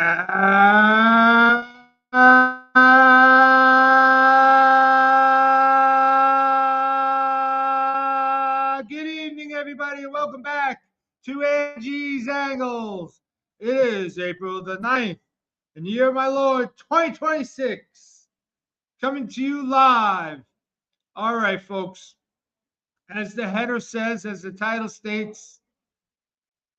Good evening, everybody, and welcome back to Angie's Angles. It is April the 9th, in the year of my Lord, 2026, coming to you live. All right, folks, as the header says, as the title states,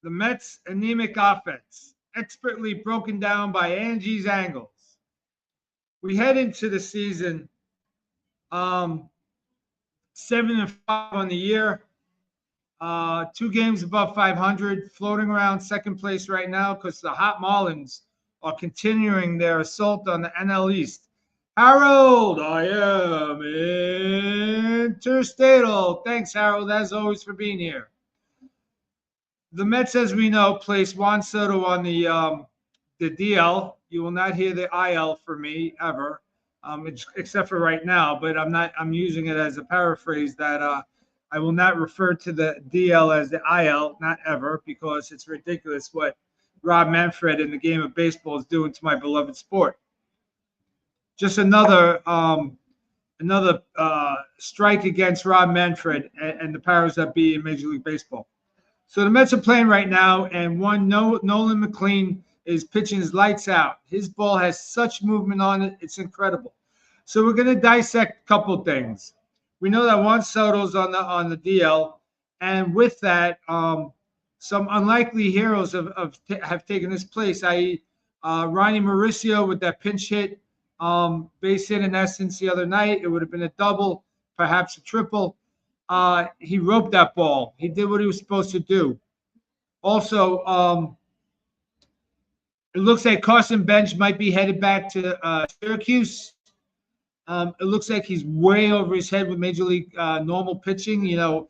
the Mets' anemic offense, expertly broken down by Angie's Angles. We head into the season 7-5 on the year, 2 games above 500, floating around second place right now because the Hot Marlins are continuing their assault on the NL East. Harold, I am interstatal. Thanks, Harold, as always, for being here. The Mets, as we know, place Juan Soto on the DL. You will not hear the IL for me ever, except for right now. But I'm using it as a paraphrase that I will not refer to the DL as the IL, not ever, because it's ridiculous what Rob Manfred in the game of baseball is doing to my beloved sport. Just another strike against Rob Manfred and the powers that be in Major League Baseball. So the Mets are playing right now, and Nolan McLean is pitching his lights out. His ball has such movement on it, it's incredible. So we're going to dissect a couple of things. We know that Juan Soto's on the DL, and with that, some unlikely heroes have taken his place, i.e., Ronnie Mauricio with that pinch hit, base hit in essence the other night. It would have been a double, perhaps a triple. He roped that ball. He did what he was supposed to do. Also, it looks like Carson Bench might be headed back to Syracuse. It looks like he's way over his head with Major League normal pitching. You know,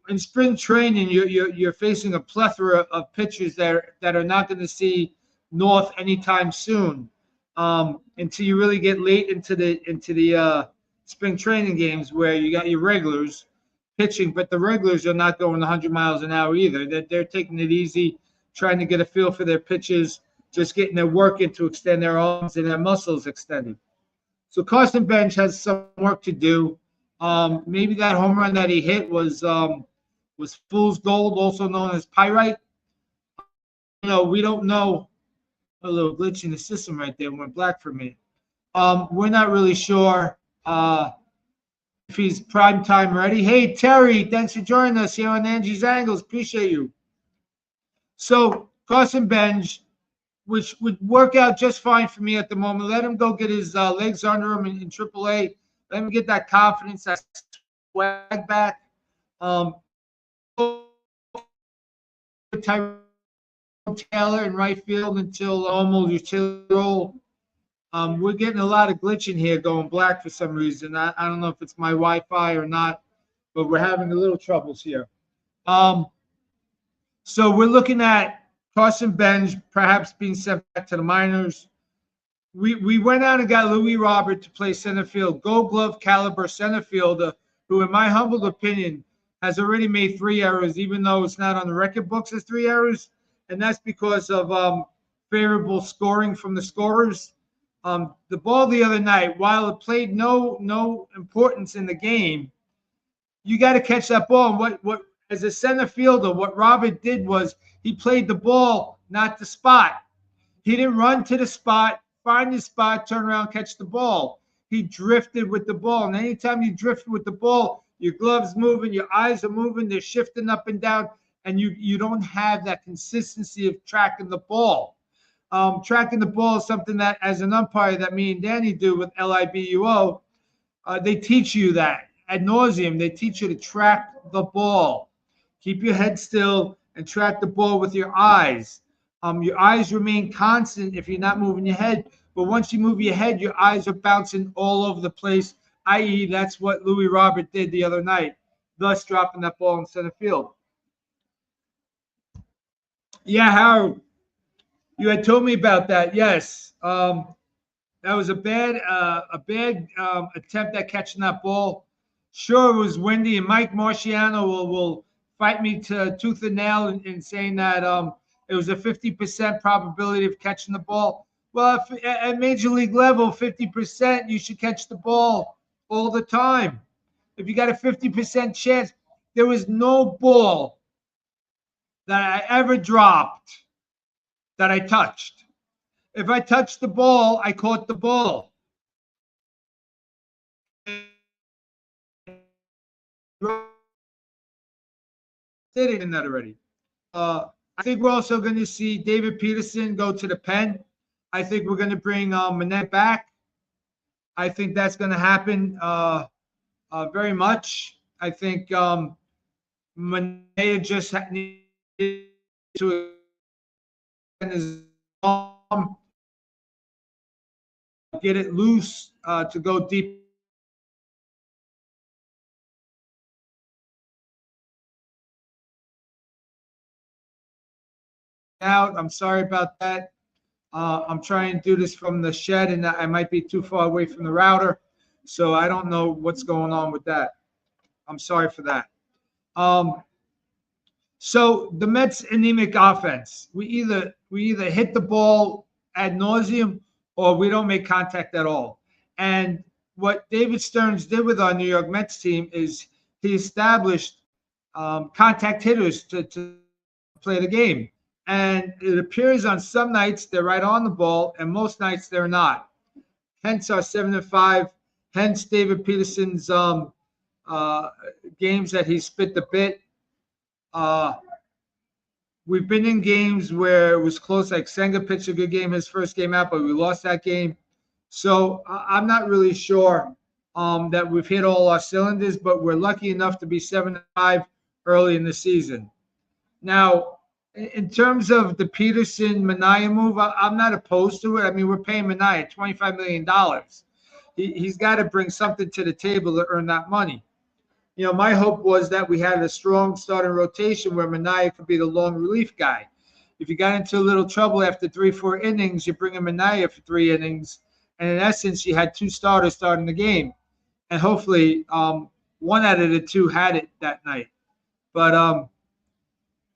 in spring training, you're facing a plethora of pitchers that are not going to see North anytime soon until you really get late into the spring training games where you got your regulars pitching, but the regulars are not going 100 miles an hour either. They're taking it easy, trying to get a feel for their pitches, just getting their work in to extend their arms and their muscles extended. So Carson Bench has some work to do. Maybe that home run that he hit was fool's gold, also known as pyrite. You know, we don't know. A little glitch in the system right there went black for me. We're not really sure if he's prime time ready. Hey, Terry, thanks for joining us here on Angie's Angles. Appreciate you. So Carson Bench, which would work out just fine for me at the moment. Let him go get his legs under him in AAA. Let him get that confidence, that swag back. Taylor in right field until almost role. We're getting a lot of glitching here going black for some reason. I don't know if it's my Wi-Fi or not, but we're having a little troubles here. So we're looking at Carson Bench perhaps being sent back to the minors. We went out and got Louis Robert to play center field, Gold Glove caliber center fielder, who, in my humble opinion, has already made 3 errors, even though it's not on the record books as 3 errors, and that's because of favorable scoring from the scorers. The ball the other night, while it played no importance in the game, you got to catch that ball. And what as a center fielder, what Robert did was he played the ball, not the spot. He didn't run to the spot, find the spot, turn around, catch the ball. He drifted with the ball. And anytime you drift with the ball, your gloves moving, your eyes are moving, they're shifting up and down, and you don't have that consistency of tracking the ball. Tracking the ball is something that, as an umpire, that me and Danny do with LIBUO, they teach you that ad nauseum. They teach you to track the ball. Keep your head still and track the ball with your eyes. Your eyes remain constant if you're not moving your head, but once you move your head, your eyes are bouncing all over the place, i.e., that's what Louis Robert did the other night, thus dropping that ball in center field. Yeah, Harold, you had told me about that. Yes, that was a bad attempt at catching that ball. Sure, it was windy, and Mike Marciano will fight me to tooth and nail in saying that It was a 50% probability of catching the ball. Well, if, at major league level, 50%, you should catch the ball all the time. If you got a 50% chance, there was no ball that I ever dropped that I touched. If I touched the ball, I caught the ball. Did it in that already. I think we're also going to see David Peterson go to the pen. I think we're going to bring Manette back. I think that's going to happen very much. I think Manette just needs to get it loose to go deep. Out. I'm sorry about that. I'm trying to do this from the shed, and I might be too far away from the router, so I don't know what's going on with that. I'm sorry for that. So the Mets' anemic offense, we either hit the ball ad nauseum or we don't make contact at all. And what David Stearns did with our New York Mets team is he established contact hitters to play the game. And it appears on some nights they're right on the ball, and most nights they're not. Hence our 7-5. Hence David Peterson's games that he spit the bit. We've been in games where it was close, like Senga pitched a good game his first game out, but we lost that game. So I'm not really sure that we've hit all our cylinders, but we're lucky enough to be 7-5 early in the season. Now, in terms of the Peterson Manaea move, I'm not opposed to it. I mean, we're paying Manaea $25 million. He's got to bring something to the table to earn that money. You know, my hope was that we had a strong starting rotation where Manaea could be the long relief guy. If you got into a little trouble after 3-4 innings, you bring in Manaea for 3 innings, and in essence, you had 2 starters starting the game, and hopefully, one out of the 2 had it that night. But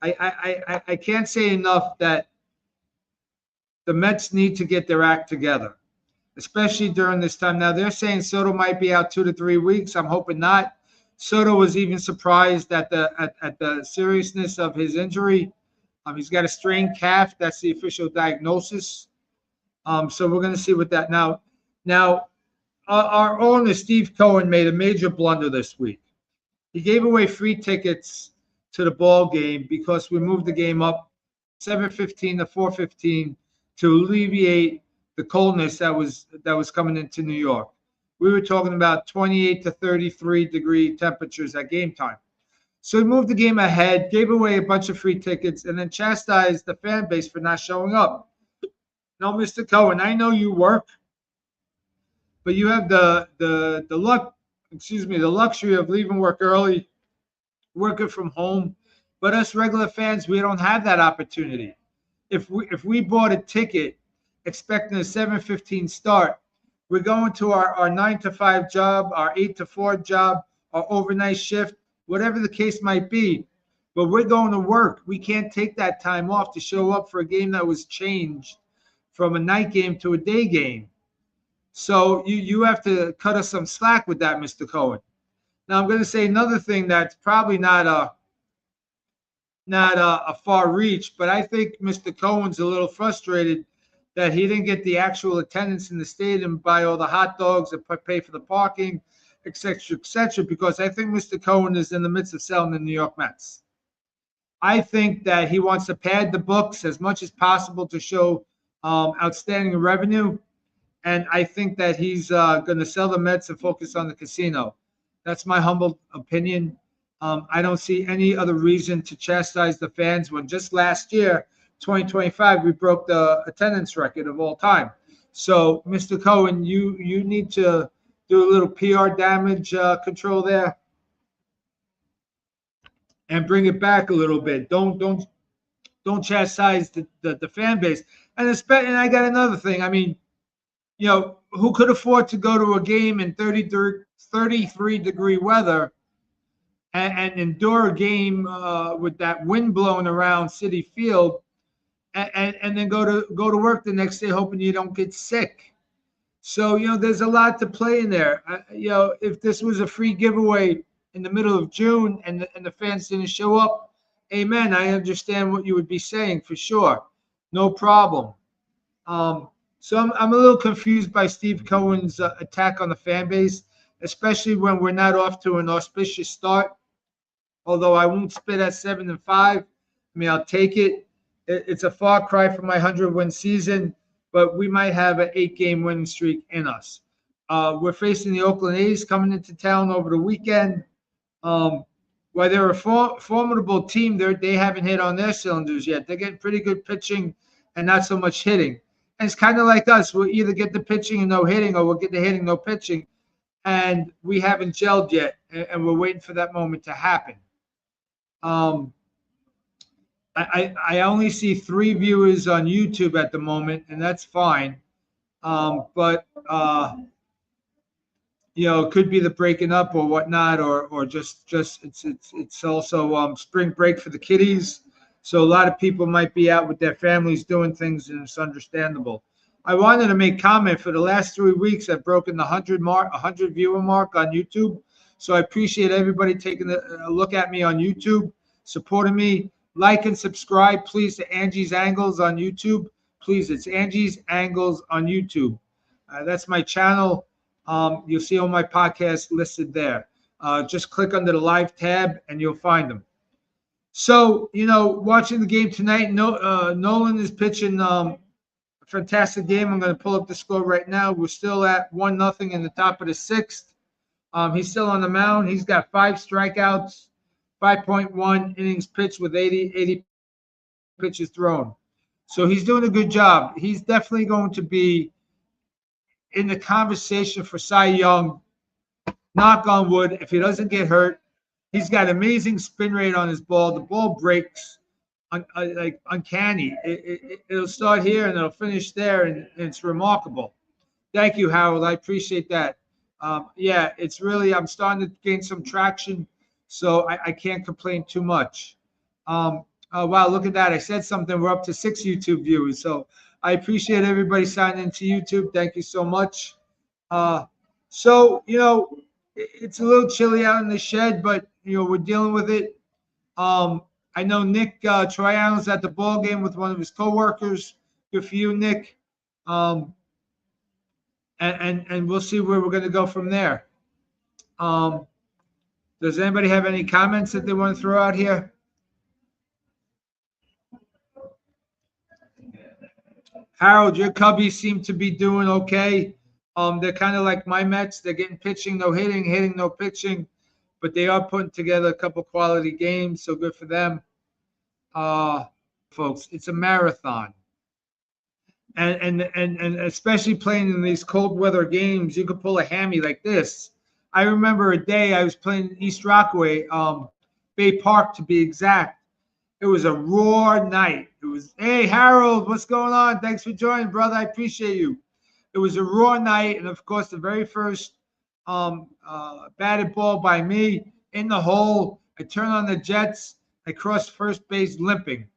I can't say enough that the Mets need to get their act together, especially during this time. Now they're saying Soto might be out 2 to 3 weeks. I'm hoping not. Soto was even surprised at the seriousness of his injury. He's got a strained calf. That's the official diagnosis. So we're going to see what that now. Our owner Steve Cohen made a major blunder this week. He gave away free tickets to the ball game because we moved the game up 7:15 to 4:15 to alleviate the coldness that was coming into New York. We were talking about 28 to 33 degree temperatures at game time. So we moved the game ahead, gave away a bunch of free tickets, and then chastised the fan base for not showing up. Now, Mr. Cohen, I know you work, but you have the luxury of leaving work early, working from home. But us regular fans, we don't have that opportunity. If we bought a ticket expecting a 7:15 start, we're going to our 9 to 5 job, our 8 to 4 job, our overnight shift, whatever the case might be. But we're going to work. We can't take that time off to show up for a game that was changed from a night game to a day game. So you have to cut us some slack with that, Mr. Cohen. Now I'm going to say another thing that's probably not a far reach, but I think Mr. Cohen's a little frustrated that he didn't get the actual attendance in the stadium, buy all the hot dogs and pay for the parking, et cetera, because I think Mr. Cohen is in the midst of selling the New York Mets. I think that he wants to pad the books as much as possible to show outstanding revenue, and I think that he's going to sell the Mets and focus on the casino. That's my humble opinion. I don't see any other reason to chastise the fans when just last year, 2025, we broke the attendance record of all time. So, Mr. Cohen, you need to do a little PR damage control there and bring it back a little bit. Don't chastise the fan base. And I got another thing. I mean, you know, who could afford to go to a game in 33 degree weather and endure a game with that wind blowing around Citi Field and then go to work the next day hoping you don't get sick. So there's a lot to play in there. If this was a free giveaway in the middle of June and the fans didn't show up, amen. I understand what you would be saying for sure, no problem. So I'm a little confused by Steve Cohen's attack on the fan base, especially when we're not off to an auspicious start. Although I won't spit at 7-5, I mean I'll take it. It's a far cry from my 100-win season, but we might have an 8-game winning streak in us. We're facing the Oakland A's coming into town over the weekend. While they're a formidable team, they haven't hit on their cylinders yet. They're getting pretty good pitching and not so much hitting. And it's kind of like us. We'll either get the pitching and no hitting, or we'll get the hitting, no pitching. And we haven't gelled yet, and we're waiting for that moment to happen. I only see 3 viewers on YouTube at the moment, and that's fine. But it could be the breaking up or whatnot, or just it's also spring break for the kiddies. So a lot of people might be out with their families doing things, and it's understandable. I wanted to make comment. For the last 3 weeks, I've broken the 100 viewer mark on YouTube. So I appreciate everybody taking a look at me on YouTube, supporting me. Like and subscribe, please, to Angie's Angles on YouTube. Please, it's Angie's Angles on YouTube. That's my channel. You'll see all my podcasts listed there. Just click under the live tab and you'll find them. So, watching the game tonight, Nolan is pitching a fantastic game. I'm going to pull up the score right now. We're still at 1-0 in the top of the 6th. He's still on the mound. He's got 5 strikeouts. 5.1 innings pitched with 80 pitches thrown. So he's doing a good job. He's definitely going to be in the conversation for Cy Young, knock on wood, if he doesn't get hurt. He's got amazing spin rate on his ball. The ball breaks like uncanny. It'll start here and it'll finish there, and it's remarkable. Thank you, Harold. I appreciate that. It's really, I'm starting to gain some traction. So I can't complain too much. Wow, look at that. I said something. We're up to 6 YouTube viewers. So I appreciate everybody signing into YouTube. Thank you so much. It's a little chilly out in the shed, but, we're dealing with it. I know Nick Troiano's at the ball game with one of his coworkers. Good for you, Nick. And we'll see where we're going to go from there. Does anybody have any comments that they want to throw out here? Harold, your Cubbies seem to be doing okay. They're kind of like my Mets. They're getting pitching, no hitting, no pitching, but they are putting together a couple quality games, so good for them. Folks, it's a marathon. And especially playing in these cold weather games, you could pull a hammy like this. I remember a day I was playing in East Rockaway, Bay Park to be exact. It was a raw night. It was, hey, Harold, what's going on? Thanks for joining, brother. I appreciate you. It was a raw night. And, of course, the very first batted ball by me in the hole. I turn on the Jets. I cross first base limping.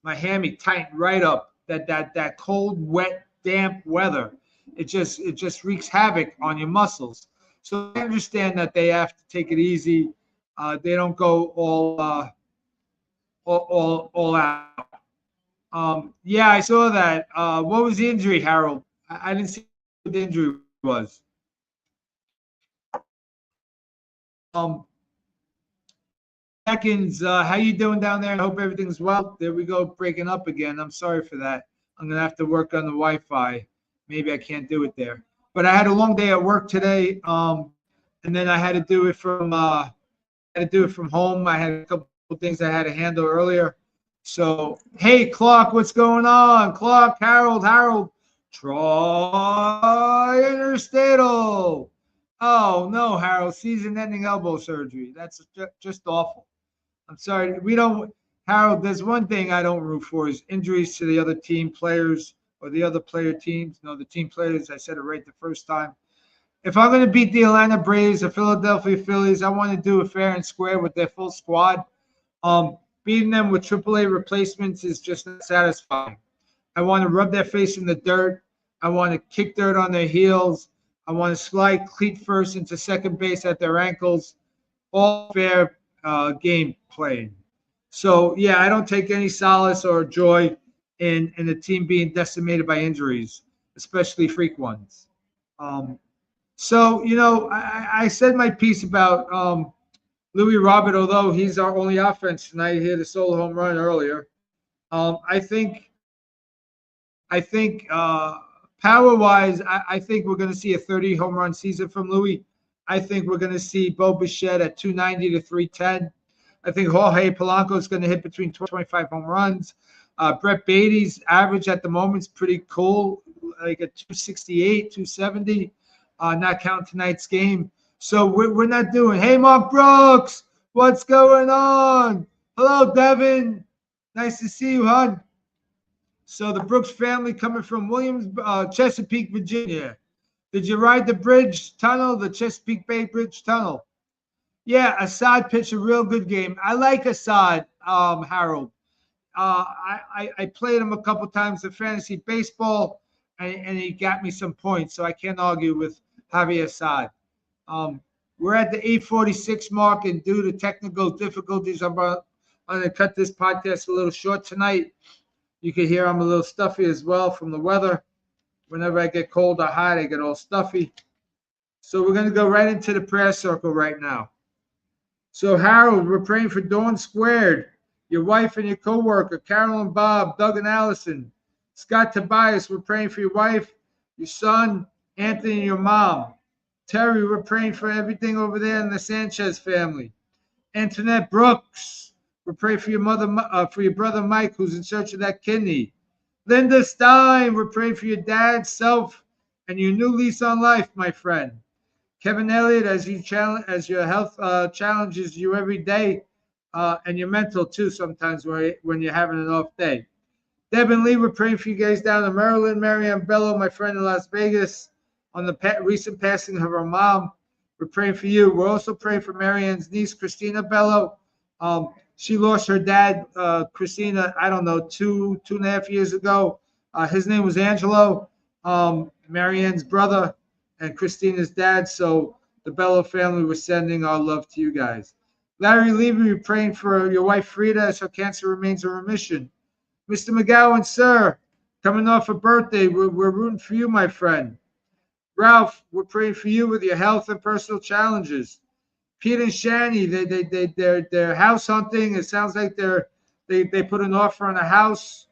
My hammy tightened right up. That cold, wet, damp weather. It just wreaks havoc on your muscles. So I understand that they have to take it easy. They don't go all out. I saw that. What was the injury, Harold? I didn't see what the injury was. Seconds, how you doing down there? I hope everything's well. There we go, breaking up again. I'm sorry for that. I'm gonna have to work on the Wi-Fi. Maybe I can't do it there. But I had a long day at work today, and then I had to do it from home. I had a couple of things I had to handle earlier. So, hey, Clark, what's going on? Clark, Harold, Tri-Interstatal. Oh no, Harold, season-ending elbow surgery. That's just awful. I'm sorry. Harold, there's one thing I don't root for is injuries to the other team players or the other player teams. No, the team players, I said it right the first time. If I'm going to beat the Atlanta Braves, the Philadelphia Phillies, I want to do it fair and square with their full squad. Beating them with AAA replacements is just not satisfying. I want to rub their face in the dirt. I want to kick dirt on their heels. I want to slide cleat first into second base at their ankles. All fair game playing. So yeah, I don't take any solace or joy in the team being decimated by injuries, especially freak ones. Um, so I said my piece about Louis Robert, although he's our only offense tonight. He hit a solo home run earlier. I think power wise, I think we're going to see a 30 home run season from Louis. I think we're going to see Bo Bichette at 290 to 310. I think Jorge Polanco is going to hit between 25 home runs. Brett Beatty's average at the moment is pretty cool, like a 268, 270, not counting tonight's game. So we're not doing, hey, Mark Brooks, what's going on? Hello, Devin. Nice to see you, hon. So the Brooks family coming from Chesapeake, Virginia. Did you ride the bridge tunnel, the Chesapeake Bay Bridge tunnel? Yeah, Assad pitched a real good game. I like Assad, Harold. I played him a couple times in fantasy baseball, and he got me some points, so I can't argue with Javier Assad. We're at the 8:46 mark, and due to technical difficulties, I'm going to cut this podcast a little short tonight. You can hear I'm a little stuffy as well from the weather. Whenever I get cold or hot, I get all stuffy. So we're going to go right into the prayer circle right now. So Harold, we're praying for Dawn Squared, your wife and your co-worker, Carol and Bob, Doug and Allison. Scott Tobias, we're praying for your wife, your son, Anthony, and your mom. Terry, we're praying for everything over there in the Sanchez family. Antoinette Brooks, we're praying for your mother, for your brother Mike, who's in search of that kidney. Linda Stein, we're praying for your dad, self, and your new lease on life, my friend. Kevin Elliott, as your health challenges you every day, and your mental too sometimes when you're having an off day. Deb and Lee, we're praying for you guys down in Maryland. Marianne Bello, my friend in Las Vegas, on the recent passing of her mom. We're praying for you. We're also praying for Marianne's niece, Christina Bello. She lost her dad, Christina, I don't know, two and a half years ago. His name was Angelo, Marianne's brother and Christina's dad. So the Bello family was sending our love to you guys. Larry Levy, we're praying for your wife, Frida, as her cancer remains in remission. Mr. McGowan, sir, coming off a birthday, we're rooting for you, my friend. Ralph, we're praying for you with your health and personal challenges. Pete and Shani, they're house hunting. It sounds like they put an offer on a house.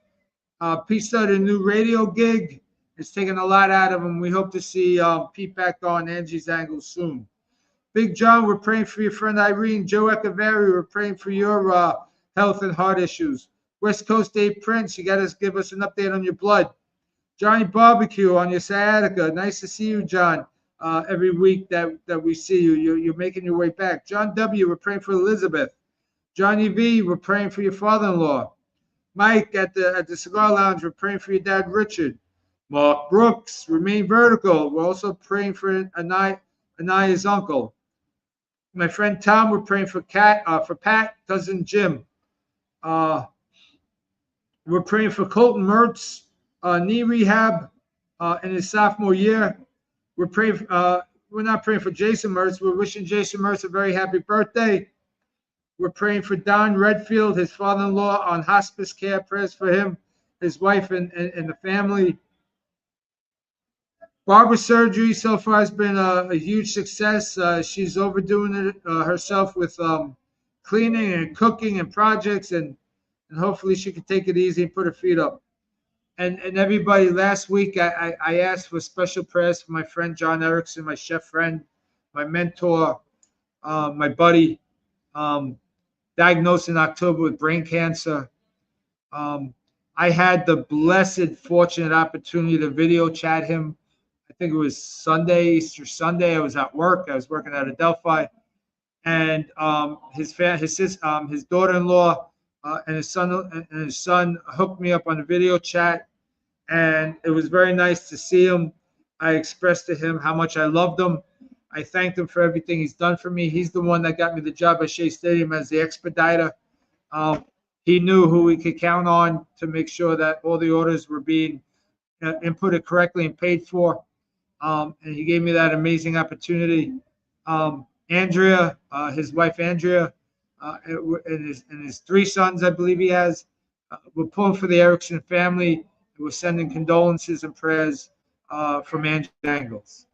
Pete started a new radio gig. It's taken a lot out of him. We hope to see Pete back on Angie's Angle soon. Big John, we're praying for your friend Irene. Joe Echeverry, we're praying for your health and heart issues. West Coast Dave Prince, you got to give us an update on your blood. Johnny Barbecue on your sciatica. Nice to see you, John. Every week that we see you. You're making your way back. John W., we're praying for Elizabeth. Johnny V., we're praying for your father-in-law. Mike at the Cigar Lounge, we're praying for your dad, Richard. Mark Brooks, remain vertical. We're also praying for Anaya's uncle. My friend Tom, we're praying for Pat, cousin Jim. We're praying for Colton Mertz, knee rehab in his sophomore year. We're praying. We're not praying for Jason Mertz. We're wishing Jason Mertz a very happy birthday. We're praying for Don Redfield, his father-in-law, on hospice care. Prayers for him, his wife, and the family. Barbara's surgery so far has been a huge success. She's overdoing it herself with cleaning and cooking and projects, and hopefully she can take it easy and put her feet up. And everybody, last week I asked for special prayers for my friend John Erickson, my chef friend, my mentor, my buddy, diagnosed in October with brain cancer. I had the blessed, fortunate opportunity to video chat him. I think it was Easter Sunday. I was at work. I was working at Adelphi, and his daughter-in-law and his son hooked me up on a video chat, and it was very nice to see him. I expressed to him how much I loved him. I thanked him for everything he's done for me. He's the one that got me the job at Shea Stadium as the expediter. he knew who we could count on to make sure that all the orders were being inputted correctly and paid for. And he gave me that amazing opportunity. Andrea, his wife Andrea, and his three sons, I believe he has, we're pulling for the Erickson family. We're sending condolences and prayers from Angie's Angles.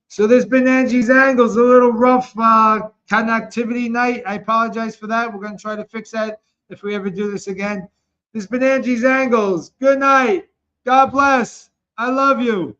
So there's been Angie's Angles, a little rough connectivity night. I apologize for that. We're going to try to fix that if we ever do this again. There's been Angie's Angles. Good night. God bless. I love you.